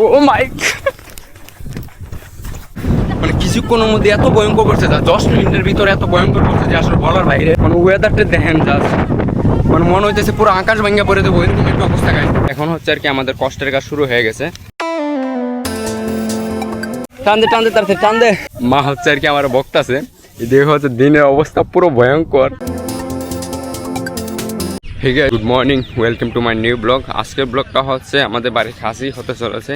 ও মাই, মানে কিছুক্ষণের মধ্যে এত ভয়ঙ্কর করছে, যা 10 মিনিটের ভিতরে এত ভয়ঙ্কর করছে যে আসলে বলার বাইরে। মানে ওয়েদারটা দেখেন জাস্ট, মানে মনে হইতেছে পুরো আকাশ ভাঙ্গা পড়ে দেবো এরকম একটা অবস্থা। গাইস এখন হচ্ছে আর কি আমাদের কষ্টের কাজ শুরু হয়ে গেছে। টানদে টানদে তার টানদে, মা হচ্ছে আর কি আমার বক্তাছে। দেখো হচ্ছে দিনের অবস্থা পুরো ভয়ঙ্কর। ঠিক আছে, good morning, welcome to my new blog. আজকের ব্লগটা হচ্ছে আমাদের বাড়ির খাসি হতে চলেছে,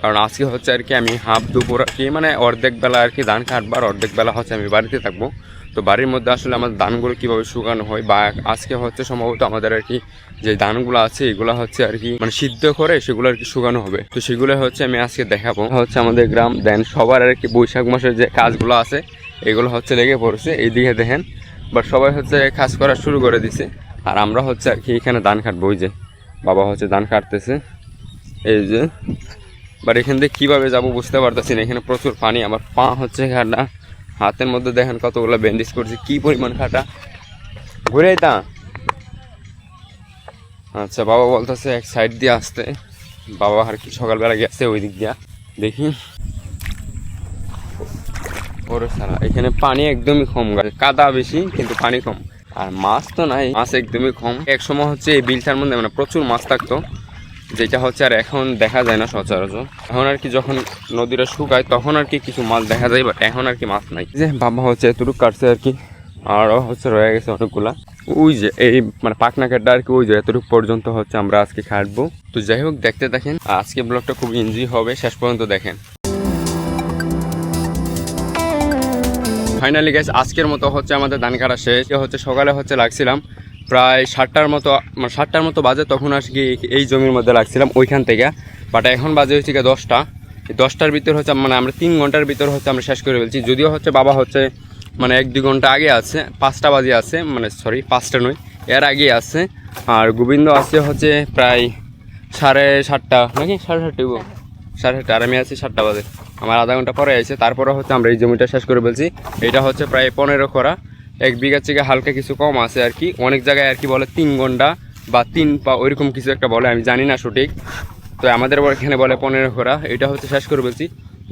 কারণ আজকে হচ্ছে আর কি আমি হাফ দুপুর আর কি মানে অর্ধেক বেলা আর কি ধান কাটবার, অর্ধেক বেলা হচ্ছে আমি বাড়িতে থাকবো। তো বাড়ির মধ্যে আসলে আমাদের ধানগুলো কীভাবে শুকানো হয়, বা আজকে হচ্ছে সম্ভবত আমাদের আর কি যে ধানগুলো আছে এগুলো হচ্ছে আর কি মানে সিদ্ধ করে সেগুলো আর কি শুকানো হবে। তো সেগুলো হচ্ছে আমি আজকে দেখাবো। হচ্ছে আমাদের গ্রাম দেন সবার আর কি বৈশাখ মাসের যে কাজগুলো আছে এগুলো হচ্ছে লেগে পড়ছে। এইদিকে দেখেন বাট সবাই হচ্ছে কাজ করা শুরু করে দিছে, আর আমরা হচ্ছে আর কি এখানে ধান কাটবো। ওই যে বাবা হচ্ছে ধান কাটতেছে, এই যে। বাট এখান থেকে কীভাবে যাবো বুঝতে পারতেছি না, এখানে প্রচুর পানি। আমার পা হচ্ছে খাটা, হাতের মধ্যে দেখেন কতগুলো ব্যান্ডেজ করছে, কি পরিমাণ খাটা। ঘুরে তা আচ্ছা, বাবা বলতেছে এক সাইড দিয়ে আসতে। বাবা আর কি সকালবেলা গেছে ওই দিক দিয়া, দেখি ওরে সারা। এখানে পানি একদমই কম, কাদা বেশি কিন্তু পানি কম, আর মাছ তো নাই, মাছ একদমই কম। এক সময় হচ্ছে এই বিলটার মধ্যে মানে প্রচুর মাছ থাকতো, যেটা হচ্ছে আর এখন দেখা যায় না সচরাচর। এখন আর কি যখন নদীটা শুকায় তখন আর কি কিছু মাছ দেখা যায়, বাট এখন আর কি মাছ নাই। যে বাবা হচ্ছে এতটুকু কাটছে আর কি, আরও হচ্ছে রয়ে গেছে অনেকগুলা। ওই যে এই মানে পাকনা কাঠটা আর কি ওই যে এতটুকু পর্যন্ত হচ্ছে আমরা আজকে কাটবো। তো যাই হোক দেখতে দেখেন, আজকে ব্লগটা খুব এনজয় হবে, শেষ পর্যন্ত দেখেন। ফাইনালি গাইস আজকের মতো হচ্ছে আমাদের ধান কাটা শেষ। হচ্ছে সকালে হচ্ছে লাগছিলাম প্রায় 7টার মতো, মানে 7টার মতো বাজে, তখন আর কি এই জমির মধ্যে লাগছিলাম ওইখান থেকে। বাট এখন বাজে হচ্ছে 10টা। 10টার ভিতর হচ্ছে মানে আমরা 3 ঘন্টার ভিতর হচ্ছে আমরা শেষ করে ফেলছি। যদিও হচ্ছে বাবা হচ্ছে মানে 1-2 ঘন্টা আগে আছে, 5টা বাজে আছে, মানে সরি 5টা নয়, এর আগে আছে। আর গোবিন্দ আছে হচ্ছে প্রায় 7:30 নাকি 7:30, 7:30, আর আমি আছি 7টা বাজে। আমার আধা ঘন্টা পরে আছে। তারপরে হচ্ছে আমরা এই জমিটা শেষ করে ফেলছি। এটা হচ্ছে প্রায় 15 করা, 1 বিঘা থেকে হালকা কিছু কম আছে আর কি। অনেক জায়গায় আর কি বলে 3 ঘন্টা বা 3 পা ওইরকম কিছু একটা বলে, আমি জানি না সঠিক। তো আমাদের এখানে বলে 15 করা। এটা হচ্ছে শেষ করে ফেলছি।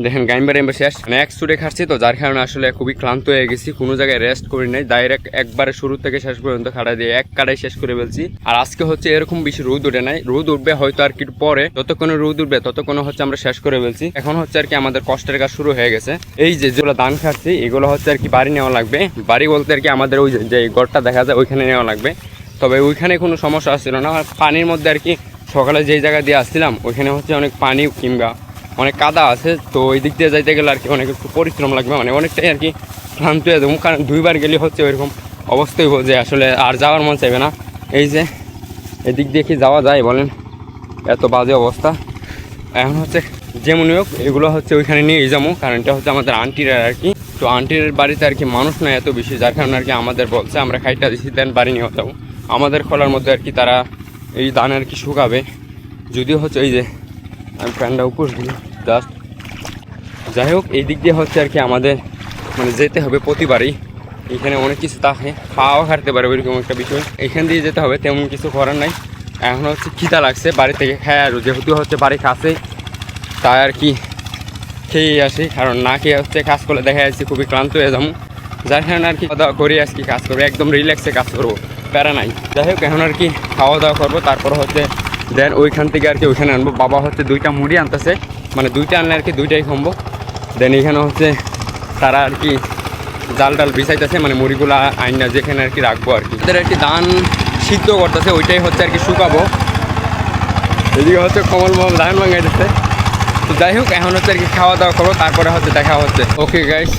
দেখেন গাইম্বার শেষ, মানে এক ছুটে খাচ্ছি, তো যার কারণে আসলে খুবই ক্লান্ত হয়ে গেছি। কোনো জায়গায় রেস্ট করি নাই, ডাইরেক্ট একবারে শুরু থেকে শেষ পর্যন্ত খাটা দিয়ে এক কাটাই শেষ করে ফেলছি। আর আজকে হচ্ছে এরকম বেশি রোদ উঠে নাই, রোদ উঠবে হয়তো আর কি পরে, যতক্ষণে রোদ উঠবে ততক্ষণে হচ্ছে আমরা শেষ করে ফেলছি। এখন হচ্ছে আর কি আমাদের কষ্টের কাজ শুরু হয়ে গেছে। এই যে যেগুলো ধান খাচ্ছি এগুলো হচ্ছে আর কি বাড়ি নেওয়া লাগবে। বাড়ি বলতে আর কি আমাদের ওই যে ঘরটা দেখা যায় ওইখানে নেওয়া লাগবে। তবে ওইখানে কোনো সমস্যা আসছিল না, পানির মধ্যে আর কি সকালে যেই জায়গা দিয়ে আসছিলাম ওইখানে হচ্ছে অনেক পানি কিংবা অনেক কাদা আছে। তো ওই দিক দিয়ে যাইতে গেলে আর কি অনেক একটু পরিশ্রম লাগবে, মানে অনেকটাই আর কি ক্লান্ত হয়ে যাবো। কারণ 2বার গেলে হচ্ছে ওইরকম অবস্থাই যে আসলে আর যাওয়ার মন চাইবে না। এই যে এদিক দিয়ে কি যাওয়া যায় বলেন, এত বাজে অবস্থা। এখন হচ্ছে যেমনই হোক এগুলো হচ্ছে ওইখানে নিয়ে যাবো, কারণ এটা হচ্ছে আমাদের আন্টির আর কি। তো আন্টির বাড়িতে আর কি মানুষ নয় এত বেশি, যার কারণে আর কি আমাদের বলছে আমরা খাইটা দিচ্ছি দেন বাড়ি নিয়ে যাবো। আমাদের খোলার মধ্যে আর কি তারা এই ধান আর কি শুকাবে। যদিও হচ্ছে এই যে আমি ফ্যানটা উপর দিই জাস্ট। যাই হোক এই দিক দিয়ে হচ্ছে আর কি আমাদের মানে যেতে হবে প্রতিবারই। এখানে অনেক কিছু থাকে, পাওয়া হারতে পারে ওইরকম একটা বিষয়। এখান দিয়ে যেতে হবে, তেমন কিছু করার নাই। এখন হচ্ছে খিদা লাগছে, বাড়ি থেকে খায় আর যেহেতু হচ্ছে বাড়ি কাছে তাই আর কি খেয়ে আসি। কারণ না খেয়ে হচ্ছে কাজ করলে দেখা যাচ্ছে খুবই ক্লান্ত হয়ে যাবো, যার কারণে আর কি খাওয়া দাওয়া করি আজকে কাজ করবো, একদম রিল্যাক্সে কাজ করবো, প্যারা নাই। যাই হোক এখন আর কি খাওয়া দাওয়া করবো, তারপর হচ্ছে দেন ওইখান থেকে আর কি ওইখানে আনবো। বাবা হচ্ছে 2টা মুড়ি আনতেছে, মানে 2টা আনলে আর কি 2টাই খাবো। দেন এখানে হচ্ছে তারা আর কি জাল টাল বিছাইতেছে, মানে মুড়িগুলো আইনা যেখানে আর কি রাখবো আর কি। তাদের আর কি ধান সিদ্ধ করতেছে, ওইটাই হচ্ছে আর কি শুকাবো। এদিকে হচ্ছে কমল ধান ভাঙাইতেছে। তো যাই হোক এখন হচ্ছে আর কি খাওয়া দাওয়া করবো, তারপরে হচ্ছে দেখা হচ্ছে। ওকে গাইস,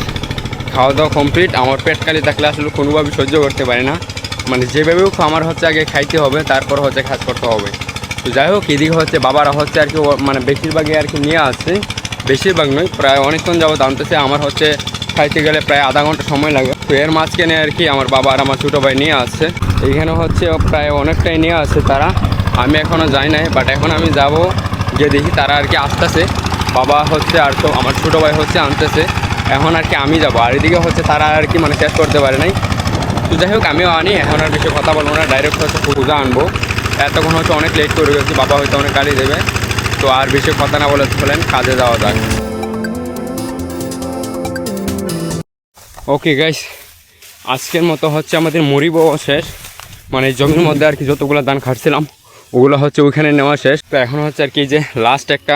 খাওয়া দাওয়া কমপ্লিট। আমার পেট খালি থাকলে আসলে কোনোভাবে সহ্য করতে পারি না, মানে যেভাবেও আমার হচ্ছে আগে খাইতে হবে, তারপর হচ্ছে কাজ করতে হবে। তো যাই হোক এদিকে হচ্ছে বাবারা হচ্ছে আর কি মানে বেশিরভাগই আর কি নিয়ে আসছে, বেশিরভাগ নয় প্রায় অনেকক্ষণ যাবত আনতেছে। আমার হচ্ছে খাইতে গেলে প্রায় আধা ঘন্টা সময় লাগে। তো এর মাঝখানে আর কি আমার বাবা আর আমার ছোটো ভাই নিয়ে আসছে। এইখানে হচ্ছে প্রায় অনেকটাই নিয়ে আসছে তারা, আমি এখনও যাই নাই। বাট এখন আমি যাব, গিয়ে দেখি তারা আর কি আসতেছে। বাবা হচ্ছে আর তো আমার ছোটো ভাই হচ্ছে আনতেছে, এখন আর কি আমি যাবো। আর এদিকে হচ্ছে তারা আর কি মানে শেষ করতে পারে নাই। তো যাই হোক আমিও আনি, এখন আর বেশি কথা বলবো না, ডাইরেক্ট হচ্ছে পূজা আনবো। এতক্ষণ হচ্ছে অনেক লেট করে গেছি, বাবা হয়তো অনেক গালি দেবে। তো আর বেশি কথা না বলে চলেন কাজে যাওয়া যাক। ওকে গাইস, আজকের মতো হচ্ছে আমাদের মরিবও শেষ, মানে জমির মধ্যে আর কি যতগুলো ধান খাটছিলাম ওগুলো হচ্ছে ওইখানে নেওয়া শেষ। তো এখন হচ্ছে আর কি যে লাস্ট একটা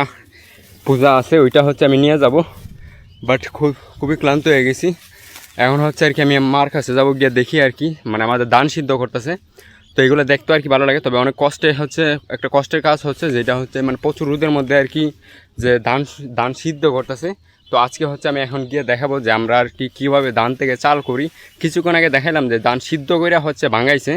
পূজা আছে ওইটা হচ্ছে আমি নিয়ে যাব, বাট খুবই ক্লান্ত হয়ে গেছি। এখন হচ্ছে আর কি আমি মার কাছে যাবো, গিয়ে দেখি আর কি মানে আমাদের ধান সিদ্ধ করতেছে। তো এগুলো দেখতে আর কি ভালো লাগে, তবে অনেক কষ্টে হচ্ছে, একটা কষ্টের কাজ হচ্ছে যেটা হচ্ছে মানে প্রচুর রোদের মধ্যে আর কি যে ধান সিদ্ধ করতেছে। তো আজকে হচ্ছে আমি এখন গিয়ে দেখাবো যে আমরা আর কি কীভাবে ধান থেকে চাল করি। কিছুক্ষণ আগে দেখালাম যে ধান সিদ্ধ করে হচ্ছে ভাঙাইছে,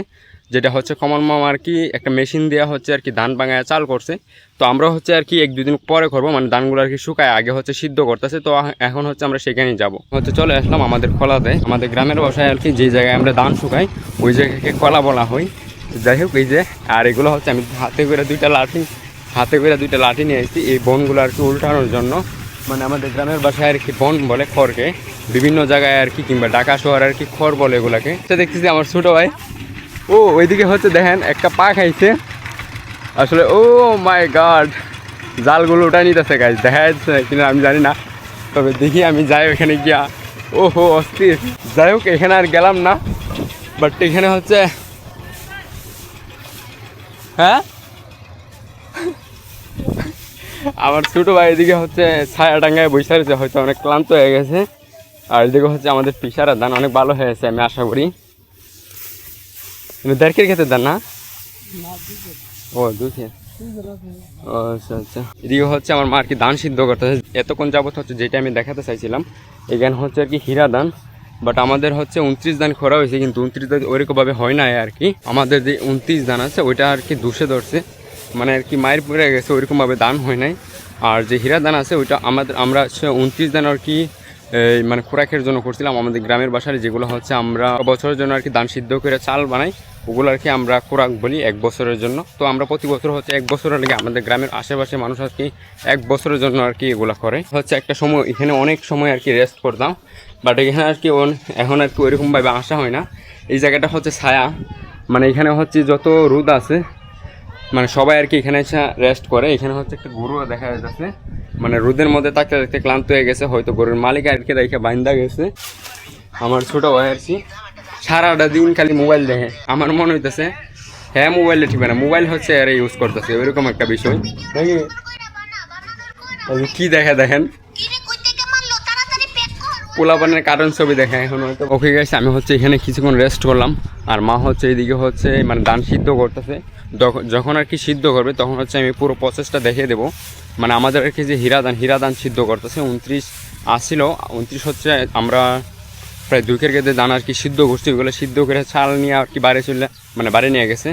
যেটা হচ্ছে কমল মামা আর কি একটা মেশিন দেওয়া হচ্ছে আর কি ধান ভাঙায় চাল করছে। তো আমরা হচ্ছে আর কি 1-2 দিন পরে করবো, মানে ধানগুলো আর কি শুকায় আগে হচ্ছে সিদ্ধ করতেছে। তো এখন হচ্ছে আমরা সেখানেই যাবো। হচ্ছে চলে আসলাম আমাদের খোলাতে, আমাদের গ্রামের বাসায় আর কি যে জায়গায় আমরা ধান শুকাই ওই জায়গাকে কলা বলা হয়। যাই হোক, এই যে আর এগুলো হচ্ছে আমি হাতে করে দুইটা লাঠি নিয়ে এসেছি এই বনগুলো আর কি উল্টানোর জন্য। মানে আমাদের গ্রামের বাসায় আর কি বন বলে খড়কে, বিভিন্ন জায়গায় আর কি কিংবা ঢাকা শহর আর কি খড় বলে এগুলাকে। তো দেখতেছি আমার ছোটো ভাই ও ওইদিকে হচ্ছে দেখেন একটা পা খাইছে আসলে। ও মাই গড, জালগুলো ওটা নিতেছে গাছ, দেখা যাচ্ছে কিনা আমি জানি না, তবে দেখি আমি যাই ওখানে গিয়া। ও হো অস্থির। যাই হোক, এখানে আর গেলাম না, বাট এখানে হচ্ছে হ্যাঁ আমার ছোটো ভাই এদিকে হচ্ছে ছায়া টাঙ্গায় বসে রয়েছে, হয়তো অনেক ক্লান্ত হয়ে গেছে। আর এদিকে হচ্ছে আমাদের পিসারা ধান অনেক ভালো হয়েছে আমি আশা করি। দেড়কের খেতে ধান না, ও দুধে। ও আচ্ছা আচ্ছা। এদিকে হচ্ছে আমার মা আর কি ধান সিদ্ধ করতেছে। এতক্ষণ যাবত হচ্ছে যেটা আমি দেখাতে চাইছিলাম এখানে হচ্ছে আর কি হীরা ধান, বাট আমাদের হচ্ছে 29 ধান খরা হয়েছে, কিন্তু 29 ধান ওইরকমভাবে হয় না আর কি। আমাদের যে 29 ধান আছে ওইটা আর কি ধসে ধরছে, মানে আর কি মায়ের পড়ে গেছে, ওইরকমভাবে ধান হয় নাই। আর যে হীরা ধান আছে ওইটা আমরা হচ্ছে 29 ধান আর কি মানে খোরাকের জন্য করছিলাম। আমাদের গ্রামের বাসায় যেগুলো হচ্ছে আমরা বছরের জন্য আর কি ধান সিদ্ধ করে চাল বানাই, ওগুলো আর কি আমরা খোরাক বলি 1 বছরের জন্য। তো আমরা প্রতি বছর হচ্ছে 1 বছরের লাগে আমাদের গ্রামের আশেপাশে মানুষ আর কি 1 বছরের জন্য আর কি এগুলো করে। হচ্ছে একটা সময় এখানে অনেক সময় আর কি রেস্ট করতাম, বাট এখানে আর কি এখন আর কি ওইরকমভাবে আসা হয় না। এই জায়গাটা হচ্ছে ছায়া, মানে এখানে হচ্ছে যত রোদ আছে মানে সবাই আর কি এখানে এসে রেস্ট করে। এখানে হচ্ছে একটা গরু দেখা যাচ্ছে, মানে রোদের মধ্যে থাকতে থাকতে ক্লান্ত হয়ে গেছে, হয়তো গরুর মালিক আর কি রেখে বাইন্দা গেছে। আমার ছোটো ভাই আর কি সারাটা দিন খালি মোবাইল দেখে, আমার মনে হইতেছে হ্যাঁ মোবাইলে ঠিক না, মোবাইল হচ্ছে আর ইউজ করতেছে, ওইরকম একটা বিষয় নাকি। কি দেখা দেখেন পোলাপানের কারণ ছবি দেখা এখন হয়তো। ওকে গেছে, আমি হচ্ছে এখানে কিছুক্ষণ রেস্ট করলাম, আর মা হচ্ছে এইদিকে হচ্ছে মানে ধান সিদ্ধ করতেছে। যখন আর কি সিদ্ধ করবে তখন হচ্ছে আমি পুরো প্রসেসটা দেখিয়ে দেবো। মানে আমাদের আর কি যে হীরা ধান সিদ্ধ করতেছে 29 আসছিল, 29 হচ্ছে আমরা প্রায় 2 কেজি ধান আর কি সিদ্ধ করছি, ওইগুলো সিদ্ধ করে চাল নিয়ে আর কি বাড়ি নিয়ে গেছে।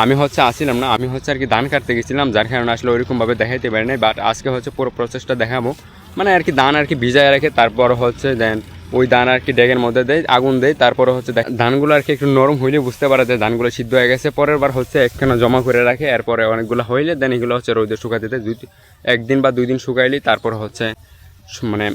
আমি হচ্ছে আসছিলাম না, আমি হচ্ছে আর কি ধান কাটতে গেছিলাম, যার কারণে আসলে ওইরকমভাবে দেখাইতে পারি নাই। বাট আজকে হচ্ছে পুরো প্রসেসটা দেখাবো, মানে আর কি ধান আর কি ভিজায় রাখে, তারপর হচ্ছে দেন ওই ধান আর কি ডেগের মধ্যে দেয়, আগুন দেয়, তারপরে হচ্ছে ধানগুলো আর কি একটু নরম হইলে বুঝতে পারে যে ধানগুলো সিদ্ধ হয়ে গেছে। পরের বার হচ্ছে একখানা জমা করে রাখে, এরপরে অনেকগুলো হইলে দেন এগুলো হচ্ছে রোদে শুকাতে দেয়। 1 দিন বা 2 দিন শুকাইলেই তারপর হচ্ছে মানে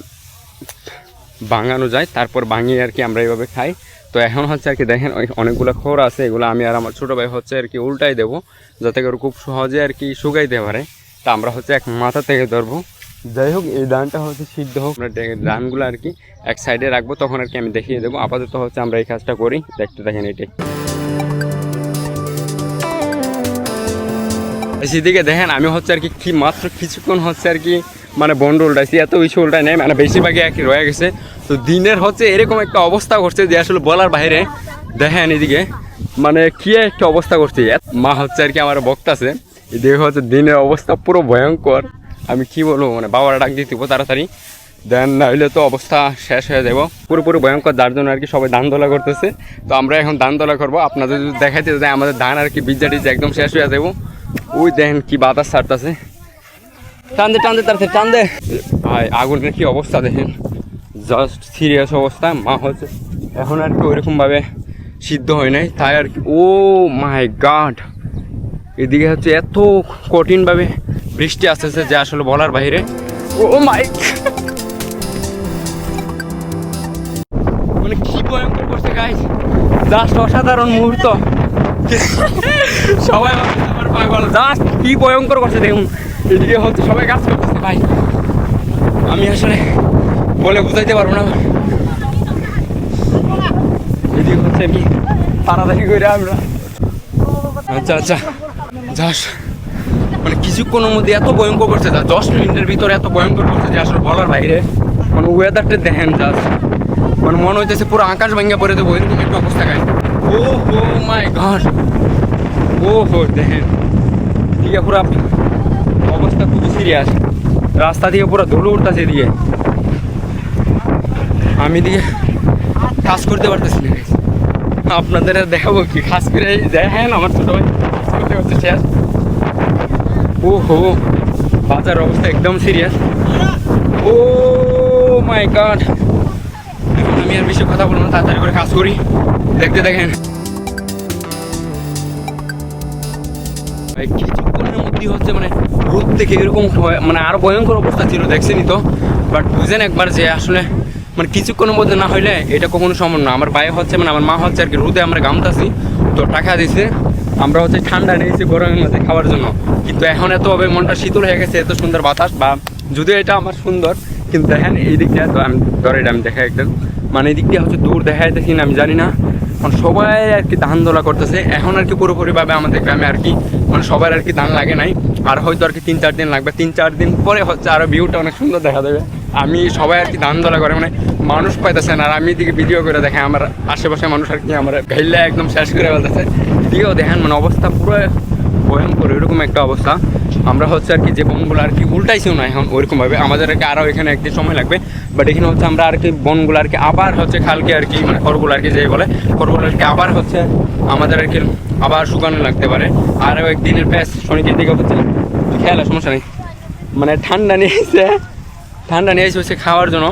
ভাঙানো যায়, তারপর ভাঙিয়ে আর কি আমরা এইভাবে খাই। তো এখন হচ্ছে আর কি দেখেন অনেকগুলো খোর আছে, এগুলো আমি আর আমার ছোটো ভাই হচ্ছে আর কি উল্টাই দেবো, যাতে করে খুব সহজে আর কি শুকাইতে পারে। তা আমরা হচ্ছে এক মাথা থেকে ধরবো। যাই হোক, এই ধানটা হচ্ছে সিদ্ধ হোক, ধানগুলো আর কি এক সাইডে রাখবো, তখন আর কি আমি দেখিয়ে দেবো। আপাতত হচ্ছে আমরা এই কাজটা করি, দেখতে দেখেন এটাই। সেদিকে দেখেন আমি হচ্ছে আর কি মাত্র কিছুক্ষণ হচ্ছে আর কি মানে বন্ড উল্টাইছি, এত বেশি উল্টাই নেই, মানে বেশিরভাগই আর কি রয়ে গেছে। তো দিনের হচ্ছে এরকম একটা অবস্থা করছে যে আসলে বলার বাইরে। দেখেন এদিকে মানে কি একটা অবস্থা করছে, মা হচ্ছে আর কি আমার বক্তাছে, এদিকে হচ্ছে দিনের অবস্থা পুরো ভয়ঙ্কর। আমি কি বলবো, মানে বাবারা ডাক দিয়ে দিব তাড়াতাড়ি, দেন নাহলে তো অবস্থা শেষ হয়ে যাব, পুরোপুরি ভয়ঙ্কর, যার জন্য আর কি সবাই ধান তোলা করতেছে। তো আমরা এখন ধান তোলা করবো, আপনাদের যদি দেখাইতে যায় আমাদের ধান আর কি বীজ একদম শেষ হয়ে যাবো। ওই দেখেন কি বাতাস ছাড়তেছে, টানতে টানতে ভাই আগুনের কি অবস্থা দেখেন, জাস্ট সিরিয়াস অবস্থা। মা হচ্ছে এখন আর কি ওইরকমভাবে সিদ্ধ হয় নাই, তাই আর কি। ও মাই গড, এদিকে হচ্ছে এত কঠিনভাবে বৃষ্টি আসতেছে যে আসলে বলার বাইরে। ও মাই, মানে কি ভয়ঙ্কর করছে গাইস, জাস্ট অসাধারণ মুহূর্ত। সবাই আমার পাগল, জাস্ট কি ভয়ঙ্কর করছে দেখুন, এদিকে হচ্ছে সবাই কাজ করতেছে ভাই, আমি আসলে বলে বুঝাইতে পারবো না। এদিকে হচ্ছে আমি তাড়াতাড়ি করে আমরা আচ্ছা আচ্ছা জাস্ট মানে কিছুক্ষণের মধ্যে এত ভয়ঙ্কর করছে, যা 10 মিনিটের ভিতরে এত ভয়ঙ্কর করছে যে আসলে বলার বাইরে। মানে ওয়েদারটা দেখেন জাস্ট, মানে মনে হইতেছে পুরো আকাশ ভাঙ্গা পড়ে দেবো এরকম একটা অবস্থা খায়। ও হো মাই গড, ও হো দেখেন ঠিক আছে, পুরো অবস্থা খুবই সিরিয়াস। রাস্তা দিয়ে পুরো ধুলো উঠতেছে এদিকে, আমি দিকে কাজ করতে পারতেছি না। আপনাদের দেখাবো কি, খাস করে দেখেন আমার ছোট ভাই করতে করতে শেষ। ও হো বাজার অবস্থা একদম সিরিয়াস। ও মাই গড, এখন আমি আর বেশি কথা বলবো না, তাড়াতাড়ি করে কাজ করি। দেখতে দেখেন কিছুক্ষণের মধ্যে হচ্ছে মানে রোদ থেকে এরকম মানে আরো ভয়ঙ্কর অবস্থা ছিল দেখছেনই তো। বাট বুঝেন একবার যে আসলে মানে কিছুক্ষণের মধ্যে না হইলে এটা কখনো সম্ভব না। আমার ভাই হচ্ছে মানে আমার মা হচ্ছে আর কি রোদে আমরা গামতাছি, তো টাকা দিছে, আমরা হচ্ছে ঠান্ডা নিয়েছি গরমের মধ্যে খাওয়ার জন্য। কিন্তু এখন এতভাবে মনটা শীতল হয়ে গেছে, এত সুন্দর বাতাস, বা যদিও এটা আমার সুন্দর, কিন্তু দেখেন এই দিক দিয়ে তো আমি ধরে এটা আমি দেখাই একদম, মানে এই দিক দিয়ে হচ্ছে দূর দেখাই দেখি না আমি জানি না। মানে সবাই আর কি ধান দোলা করতেছে এখন আর কি পুরোপুরিভাবে আমাদের গ্রামে আর কি মানে সবার আর কি ধান লাগে নাই, আর হয়তো আর কি 3-4 দিন লাগবে। 3-4 দিন পরে হচ্ছে আরো ভিউটা অনেক সুন্দর দেখা দেবে। আমি সবাই আর কি ধান দোলা করে মানে মানুষ পাইতেছে না, আর আমি এদিকে ভিডিও করে দেখে আমার আশেপাশে মানুষ আর কি আমার ঘাইলে একদম শেষ করে ফেলতেছে। দিকেও দেখেন মানে অবস্থা পুরো ভয়ঙ্কর এরকম একটা অবস্থা। আমরা হচ্ছে আর কি যে বনগুলো আর কি উল্টাইছেও না এখন ওইরকমভাবে, আমাদের আর কি আরও এখানে একদিন সময় লাগবে। বাট এখানে হচ্ছে আমরা আর কি বনগুলো আর কি আবার হচ্ছে খালকে আর কি মানে খড়গুলো আর কি যে বলে খড়গুলো আর কি আবার হচ্ছে আমাদের আর কি আবার শুকানো লাগতে পারে। আরও একদিনের প্যাস শনিকের দিকে হচ্ছে খেয়াল সমস্যা নেই, মানে ঠান্ডা নিয়ে এসে হচ্ছে খাওয়ার জন্য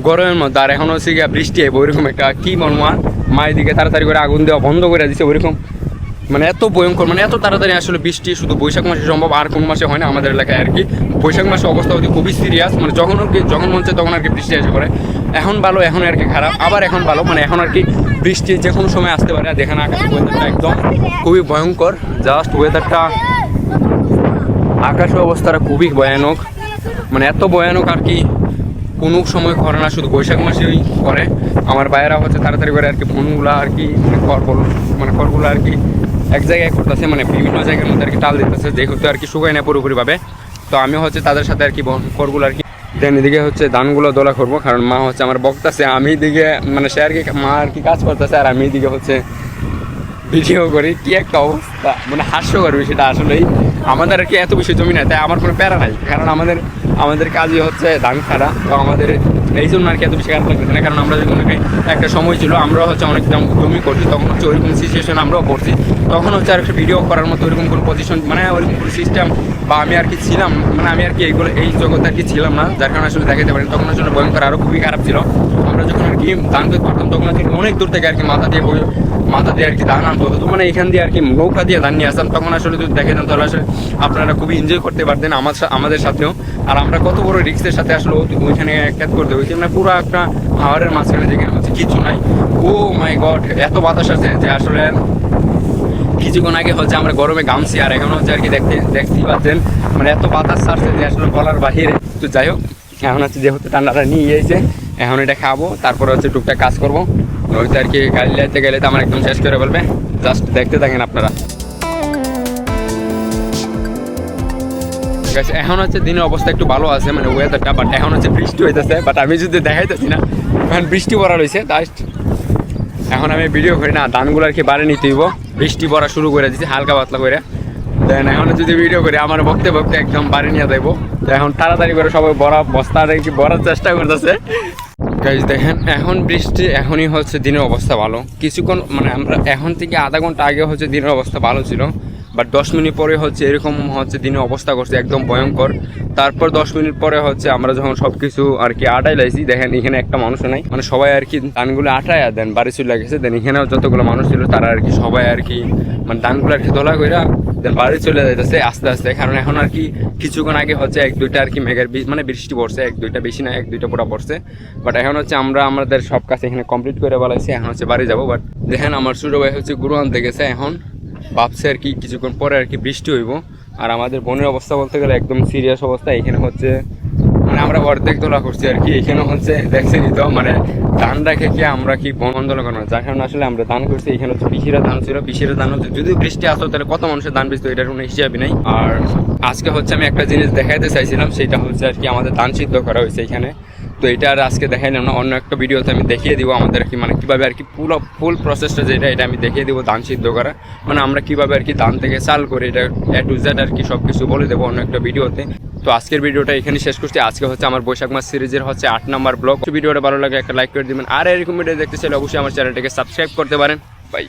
গরমের মধ্যে। আর এখন হচ্ছে গিয়ে বৃষ্টি হবে ওইরকম একটা কি বলবো, আর মায়ের দিকে তাড়াতাড়ি করে আগুন দেওয়া বন্ধ করে দিচ্ছে ওইরকম, মানে এত ভয়ঙ্কর, মানে এত তাড়াতাড়ি আসলে বৃষ্টি শুধু বৈশাখ মাসে সম্ভব, আর কোন মাসে হয় না আমাদের এলাকায় আর কি। বৈশাখ মাসে অবস্থা হচ্ছে খুবই সিরিয়াস, মানে যখন মন চায় তখন আর কি বৃষ্টি এসে পড়ে। এখন ভালো, এখন আর কি খারাপ, আবার এখন ভালো, মানে এখন আর কি বৃষ্টি যে কোনো সময় আসতে পারে। আর দেখেন আকাশের ওয়েদারটা একদম খুবই ভয়ঙ্কর, জাস্ট ওয়েদারটা আকাশের অবস্থাটা খুবই ভয়ানক, মানে এত ভয়ানক আর কি কোনো সময় করে না, শুধু বৈশাখ মাসেই করে। আমার ভাইয়েরা হচ্ছে তাড়াতাড়ি করে আর কি ফোনগুলো আর কি মানে খড়গুলো আর কি এক জায়গায় করতেছে, মানে বিভিন্ন জায়গার মধ্যে আর কি টাল দিতেছে, যেহেতু আর কি শুকায় না পুরোপুরিভাবে। তো আমি হচ্ছে তাদের সাথে আর কি খড়গুলো আর কি দেন এদিকে হচ্ছে ধানগুলো দোলা করবো, কারণ মা হচ্ছে আমার বকতেছে, আমি দিকে মানে সে আর কি মা আর কি কাজ করতেছে আর আমি দিকে হচ্ছে ভিডিও করি। কি একটা অবস্থা, মানে হাস্যকর বিষয়টা আসলেই। আমাদের আর কি এত বেশি জমি নাই, তাই আমার কোনো প্যারা নাই, কারণ আমাদের কাজই হচ্ছে ধান খাড়া। তো আমাদের এই জন্য আর কি এত বেশি খারাপ লাগতেছে না, কারণ আমরা যখন একটা সময় ছিল আমরা হচ্ছে অনেক জমি করছি, তখন হচ্ছে ওইরকম সিচুয়েশন আমরাও করছি। তখন হচ্ছে আর একটা ভিডিও করার মতো ওইরকম কোনো পজিশন মানে ওইরকম কোনো সিস্টেম বা আমি আর কি ছিলাম, মানে আমি আর কি এই জগতে আর কি ছিলাম না, যার কারণে আসলে দেখাতে পারি। তখন আসলে ভয়ঙ্কর আরও খুবই খারাপ ছিল। আমরা যখন আর কি ধান করতাম তখন আর কি অনেক দূর থেকে আর কি মাথা দিয়ে আর কি ধান আনতে হতো, মানে এখান দিয়ে আর কি নৌকা দিয়ে ধান নিয়ে আসতাম। তখন আসলে যদি দেখেন তাহলে আসলে আপনারা খুবই এনজয় করতে পারতেন আমাদের সাথেও। আর আমরা কত বড় রিস্কের সাথে আসলে ওইখানে ক্যাচ করতে হয়েছি, মানে পুরো একটা পাহাড়ের মাঝখানে যেখানে হচ্ছে কিছু নাই। ও মাই গড, এত বাতাস আছে যে আসলে কিছুক্ষণ আগে হচ্ছে আমরা গরমে ঘামছি, আর এখন হচ্ছে আর কি দেখতেই পাচ্ছেন মানে এত বাতাস ছাড়ছে যে আসলে বলার বাহিরে। তো যাই হোক, এখন হচ্ছে যেহেতু ঠান্ডাটা নিয়ে এসেছে, এখন এটা খাবো, তারপরে হচ্ছে টুকটাক কাজ করবো। হয়তো আর কি গাড়ি লাইতে গেলে তো আমার একদম শেষ করে বলবে। জাস্ট দেখতে থাকেন আপনারা। ঠিক আছে, এখন হচ্ছে দিনের অবস্থা একটু ভালো আছে, মানে ওয়েদারটা, বাট এখন হচ্ছে বৃষ্টি হইতেছে, বাট আমি যদি দেখাইতেছি না, এখন বৃষ্টি পড়া রয়েছে। জাস্ট এখন আমি ভিডিও করি না, ধানগুলো আর কি বাড়ি নিতে হইব, বৃষ্টি পড়া শুরু করে দিচ্ছি হালকা পাতলা করে। দেন এখন যদি ভিডিও করি আমার বকতে একদম বাড়ি নিয়ে দেবো। এখন তাড়াতাড়ি করে সবাই বস্তা আর কি ভরার চেষ্টা করতেছে। গাইজ দেখেন এখন বৃষ্টি, এখনই হচ্ছে দিনের অবস্থা ভালো। কিছুক্ষণ মানে আমরা এখন থেকে আধা ঘন্টা আগে হচ্ছে দিনের অবস্থা ভালো ছিল, বাট 10 মিনিট পরে হচ্ছে এরকম হচ্ছে দিনের অবস্থা করছে একদম ভয়ঙ্কর। তারপর 10 মিনিট পরে হচ্ছে আমরা যখন সব কিছু আর কি আটাই লাইছি, দেখেন এখানে একটা মানুষও নাই, মানে সবাই আর কি ধানগুলো আটায় দেন বাড়ি চলে গেছে। দেন এখানেও যতগুলো মানুষ ছিল তারা আর কি সবাই আর কি মানে ধানগুলো আর কি দোলা কইরা দেন বাড়ি চলে যাইতেছে আস্তে আস্তে। কারণ এখন আর কি কিছুক্ষণ আগে হচ্ছে 1-2টা আর কি মেঘের মানে বৃষ্টি পড়ছে, 1-2টা বেশি না, 1-2টা পুরা পড়ছে। বাট এখন হচ্ছে আমরা আমাদের সব কাজ এখানে কমপ্লিট করে বলাইছি, এখন হচ্ছে বাড়ি যাবো। বাট দেখেন আমার ছোটো ভাই হচ্ছে গরু আনতে গেছে, এখন ভাবছে আর কি কিছুক্ষণ পরে আর কি বৃষ্টি হইব। আর আমাদের বনের অবস্থা বলতে গেলে একদম সিরিয়াস অবস্থা। এখানে হচ্ছে মানে আমরা অর্ধেক তোলা করছি আর কি। এখানে হচ্ছে দেখছেনই তো মানে ধান রেখে কি আমরা কি বন আন্দোলন করবো, যার কারণে আসলে আমরা দান করছি। এখানে হচ্ছে পিসিরা ধান ছিল, পিসিরা ধান হচ্ছে যদি বৃষ্টি আসতো তাহলে কত মানুষের ধান বৃষ্টি, এটার কোনো হিসাবই নেই। আর আজকে হচ্ছে আমি একটা জিনিস দেখাইতে চাইছিলাম, সেটা হচ্ছে আর কি আমাদের ধান সিদ্ধ করা হয়েছে এখানে। তো এটা আর আজকে দেখাইলাম না, অন্য একটা ভিডিওতে আমি দেখিয়ে দিব আমাদের কি মানে কীভাবে আর কি ফুল প্রসেসটা যেটা এটা আমি দেখিয়ে দেবো ধান সিদ্ধ করা, মানে আমরা কীভাবে আর কি ধান থেকে চাল করে এটা এ টু জেড আর কি সব কিছু বলে দেবো অন্য একটা ভিডিওতে। তো আজকের ভিডিওটা এখানে শেষ করছি। আজকে হচ্ছে আমার বৈশাখ মাস সিরিজের হচ্ছে 8 নম্বর ব্লগ। ভিডিওটা ভালো লাগে একটা লাইক করে দিবেন, আর এরকম ভিডিও দেখতে চাইলে অবশ্যই আমার চ্যানেলটাকে সাবস্ক্রাইব করতে পারেন। বাই।